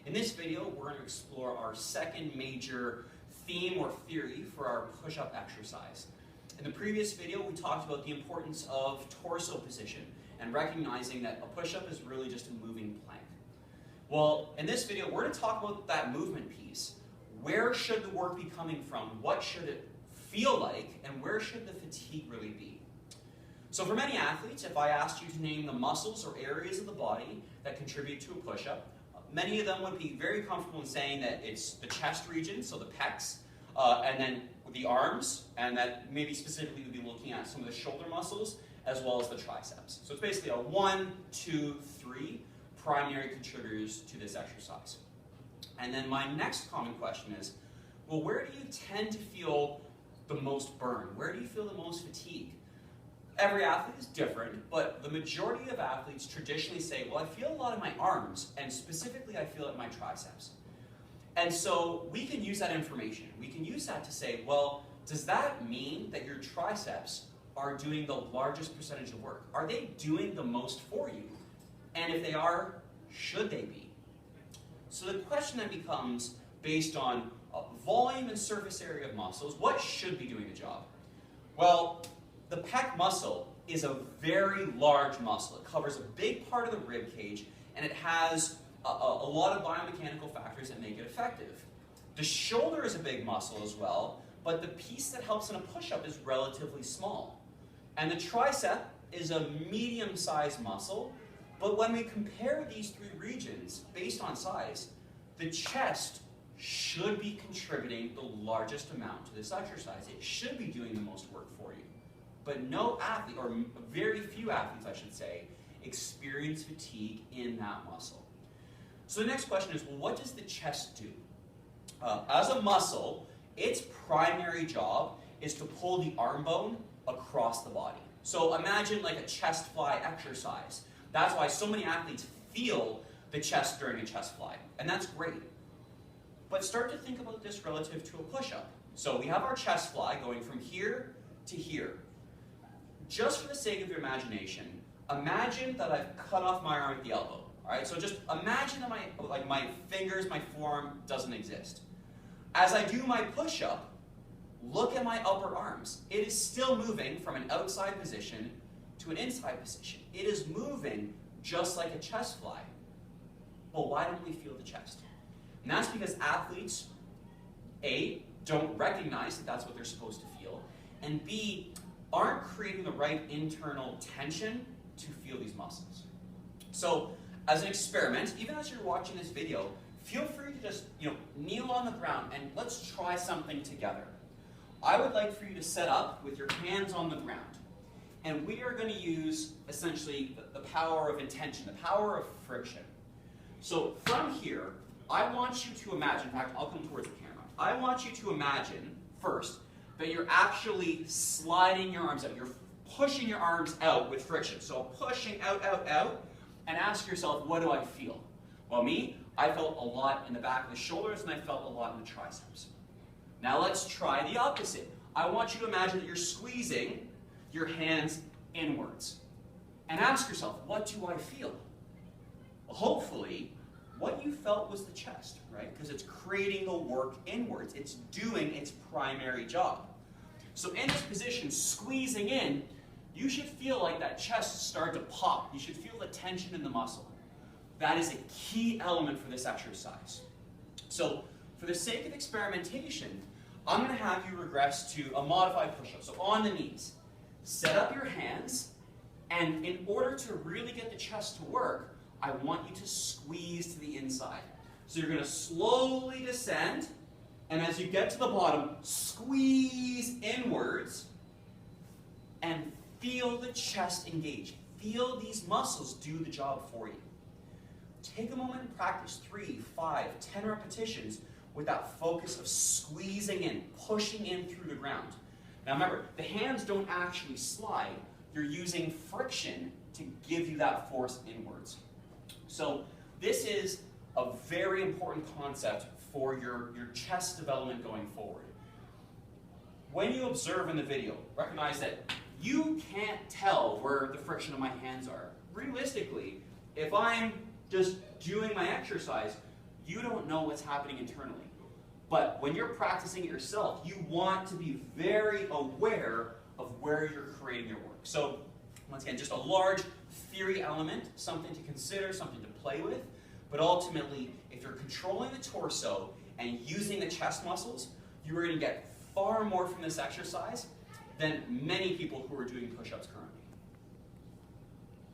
In this video, we're going to explore our second major theme or theory for our push-up exercise. In the previous video, we talked about the importance of torso position and recognizing that a push-up is really just a moving plank. Well, in this video, we're going to talk about that movement piece. Where should the work be coming from? What should it feel like? And where should the fatigue really be? So for many athletes, if I asked you to name the muscles or areas of the body that contribute to a push-up, many of them would be very comfortable in saying that it's the chest region, so the pecs, and then the arms, and that maybe specifically we'd be looking at some of the shoulder muscles as well as the triceps. So it's basically a 1, 2, 3 primary contributors to this exercise. And then my next common question is, well, where do you tend to feel the most burn? Where do you feel the most fatigue? Every athlete is different, but the majority of athletes traditionally say, well, I feel a lot in my arms, and specifically I feel it in my triceps. And so we can use that information. We can use that to say, well, does that mean that your triceps are doing the largest percentage of work? Are they doing the most for you? And if they are, should they be? So the question then becomes, based on volume and surface area of muscles, what should be doing the job? Well, the pec muscle is a very large muscle. It covers a big part of the rib cage, and it has a lot of biomechanical factors that make it effective. The shoulder is a big muscle as well, but the piece that helps in a push-up is relatively small. And the tricep is a medium-sized muscle, but when we compare these three regions based on size, the chest should be contributing the largest amount to this exercise. It should be doing the most work for you. But no athlete, or very few athletes I should say, experience fatigue in that muscle. So the next question is, well, what does the chest do? As a muscle, its primary job is to pull the arm bone across the body. So imagine like a chest fly exercise. That's why so many athletes feel the chest during a chest fly, and that's great. But start to think about this relative to a push-up. So we have our chest fly going from here to here. Just for the sake of your imagination, imagine that I've cut off my arm at the elbow. All right, so just imagine that my fingers, my forearm doesn't exist. As I do my push-up, look at my upper arms. It is still moving from an outside position to an inside position. It is moving just like a chest fly. Well, why don't we feel the chest? And that's because athletes, A, don't recognize that that's what they're supposed to feel, and B, aren't creating the right internal tension to feel these muscles. So, as an experiment, even as you're watching this video, feel free to just kneel on the ground and let's try something together. I would like for you to set up with your hands on the ground. And we are going to use, essentially, the power of intention, the power of friction. So from here, I want you to imagine, in fact, I'll come towards the camera. I want you to imagine, first, that you're actually sliding your arms out. You're pushing your arms out with friction. So pushing out, out, out, and ask yourself, what do I feel? Well, me, I felt a lot in the back of the shoulders, and I felt a lot in the triceps. Now let's try the opposite. I want you to imagine that you're squeezing your hands inwards. And ask yourself, what do I feel? Well, hopefully, what you felt was the chest, right? Because it's creating the work inwards. It's doing its primary job. So in this position, squeezing in, you should feel like that chest start to pop. You should feel the tension in the muscle. That is a key element for this exercise. So for the sake of experimentation, I'm going to have you regress to a modified push-up. So on the knees, set up your hands, and in order to really get the chest to work, I want you to squeeze to the inside. So you're going to slowly descend, and as you get to the bottom, squeeze inwards, and feel the chest engage. Feel these muscles do the job for you. Take a moment and practice 3, 5, 10 repetitions with that focus of squeezing in, pushing in through the ground. Now remember, the hands don't actually slide. You're using friction to give you that force inwards. So this is a very important concept for your chest development going forward. When you observe in the video, recognize that you can't tell where the friction of my hands are. Realistically, if I'm just doing my exercise, you don't know what's happening internally. But when you're practicing it yourself, you want to be very aware of where you're creating your work. So, once again, just a large theory element, something to consider, something to play with. But ultimately, if you're controlling the torso and using the chest muscles, you are going to get far more from this exercise than many people who are doing push-ups currently.